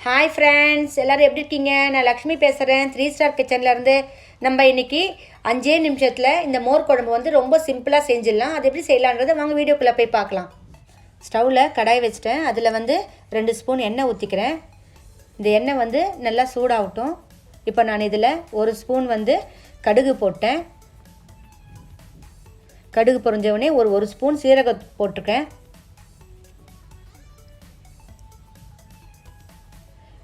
Hi friends, எல்லோரும் எப்படி இருக்கீங்க? நான் லக்ஷ்மி பேசுகிறேன், 3 ஸ்டார் கிச்சன்லேருந்து. நம்ம இன்றைக்கி 5 நிமிஷத்தில் இந்த மோர் குழம்பு வந்து ரொம்ப சிம்பிளாக செஞ்சிடலாம். அது எப்படி செய்யலான்றதை வாங்க வீடியோக்குள்ளே போய் பார்க்கலாம். ஸ்டவ்வில் கடாய் வச்சுட்டேன். அதில் வந்து 2 ஸ்பூன் எண்ணெய் ஊற்றிக்கிறேன். இந்த எண்ணெய் வந்து நல்லா சூடாகட்டும். இப்போ நான் இதில் 1 ஸ்பூன் வந்து கடுகு போட்டேன். கடுகு பொரிஞ்சவுடனே ஒரு ஸ்பூன் சீரகம் போட்டிருக்கேன்.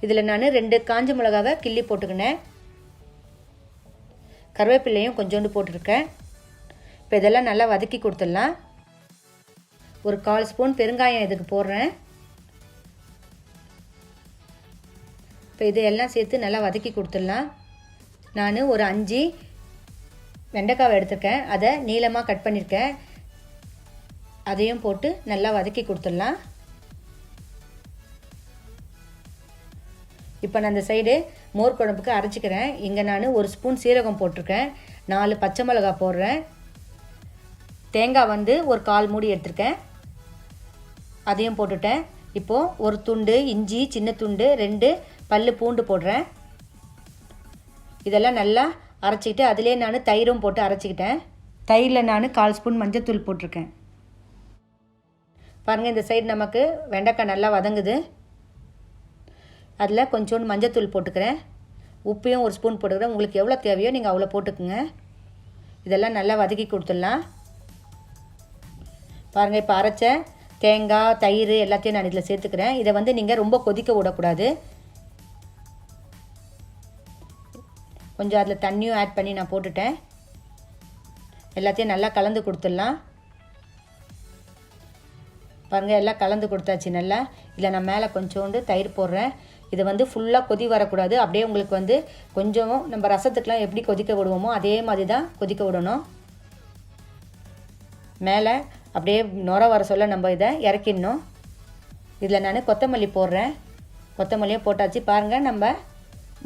இதில் நான் 2 காஞ்ச மிளகாவை கிள்ளி போட்டுக்கினேன். கருவேப்பிலையும் கொஞ்சோண்டு போட்டுருக்கேன். இப்போ இதெல்லாம் நல்லா வதக்கி கொடுத்துடலாம். ஒரு 1/4 ஸ்பூன் பெருங்காயம் இதுக்கு போடுறேன். இப்போ இதையெல்லாம் சேர்த்து நல்லா வதக்கி கொடுத்துடலாம். நான் ஒரு 5 வெண்டைக்காவை எடுத்துருக்கேன். அதை நீளமாக கட் பண்ணியிருக்கேன். அதையும் போட்டு நல்லா வதக்கி கொடுத்துடலாம். இப்போ நான் அந்த சைடு மோர் குழம்புக்கு அரைச்சிக்கிறேன். இங்கே நான் 1 ஸ்பூன் சீரகம் போட்டிருக்கேன். 4 பச்சை மிளகா போடுறேன். தேங்காய் வந்து ஒரு 1/4 மூடி எடுத்திருக்கேன். அதையும் போட்டுட்டேன். இப்போது ஒரு துண்டு இஞ்சி, சின்ன துண்டு 2 பல்லு பூண்டு போடுறேன். இதெல்லாம் நல்லா அரைச்சிக்கிட்டு அதிலே நான் தயிரும் போட்டு அரைச்சிக்கிட்டேன். தயிரில் நான் 1/4 ஸ்பூன் மஞ்சத்தூள் போட்டிருக்கேன். பாருங்கள், இந்த சைடு நமக்கு வெண்டைக்காய் நல்லா வதங்குது. அதில் கொஞ்சோண்டு மஞ்சத்தூள் போட்டுக்கிறேன். உப்பையும் 1 ஸ்பூன் போட்டுக்கிறேன். உங்களுக்கு எவ்வளோ தேவையோ நீங்கள் அவ்வளோ போட்டுக்குங்க. இதெல்லாம் நல்லா வதக்கி கொடுத்துடலாம். பாருங்கள், இப்போ அரைச்ச தேங்காய், தயிர் எல்லாத்தையும் நான் இதில் சேர்த்துக்கிறேன். இதை வந்து நீங்கள் ரொம்ப கொதிக்க விடக்கூடாது. கொஞ்சம் அதில் தண்ணியும் ஆட் பண்ணி நான் போட்டுட்டேன். எல்லாத்தையும் நல்லா கலந்து கொடுத்துடலாம். பாருங்கள், எல்லாம் கலந்து கொடுத்தாச்சு நல்லா. இதில் நான் மேலே கொஞ்சோண்டு தயிர் போடுறேன். இதை வந்து ஃபுல்லாக கொதி வரக்கூடாது. அப்படியே உங்களுக்கு வந்து கொஞ்சம் நம்ம ரசத்துக்கெலாம் எப்படி கொதிக்க விடுவோமோ அதே மாதிரி தான் கொதிக்க விடணும். மேலே அப்படியே நுர வர சொல்ல நம்ம இதை இறக்கிடணும். இதில் நான் கொத்தமல்லி போடுறேன். கொத்தமல்லியும் போட்டாச்சு. பாருங்கள், நம்ம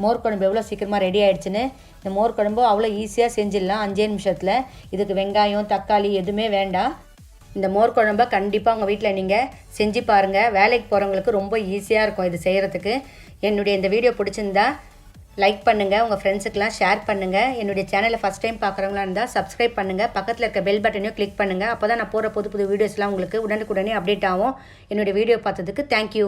மோர் குழம்பு எவ்வளோ சீக்கிரமாக ரெடி ஆகிடுச்சுன்னு. இந்த மோர் குழம்பு அவ்வளோ ஈஸியாக செஞ்சிடலாம் 5 நிமிஷத்தில். இதுக்கு வெங்காயம், தக்காளி எதுவுமே வேண்டாம். இந்த மோர் குழம்பை கண்டிப்பாக உங்கள் வீட்டில் நீங்கள் செஞ்சு பாருங்கள். வேலைக்கு போகிறவங்களுக்கு ரொம்ப ஈஸியாக இருக்கும் இது செய்கிறதுக்கு. என்னுடைய இந்த வீடியோ பிடிச்சிருந்தா லைக் பண்ணுங்கள், உங்கள் ஃப்ரெண்ட்ஸுக்கெலாம் ஷேர் பண்ணுங்கள். என்னுடைய சேனலை ஃபஸ்ட் டைம் பார்க்குறவங்களா இருந்தால் சப்ஸ்கிரைப் பண்ணுங்கள். பக்கத்தில் இருக்க பெல் பட்டனையும் கிளிக் பண்ணுங்கள். அப்போ தான் நான் போகிற புது வீடியோஸ்லாம் உங்களுக்கு உடனுக்குடனே அப்டேட் ஆகும். என்னுடைய வீடியோ பார்த்ததுக்கு தேங்க்யூ.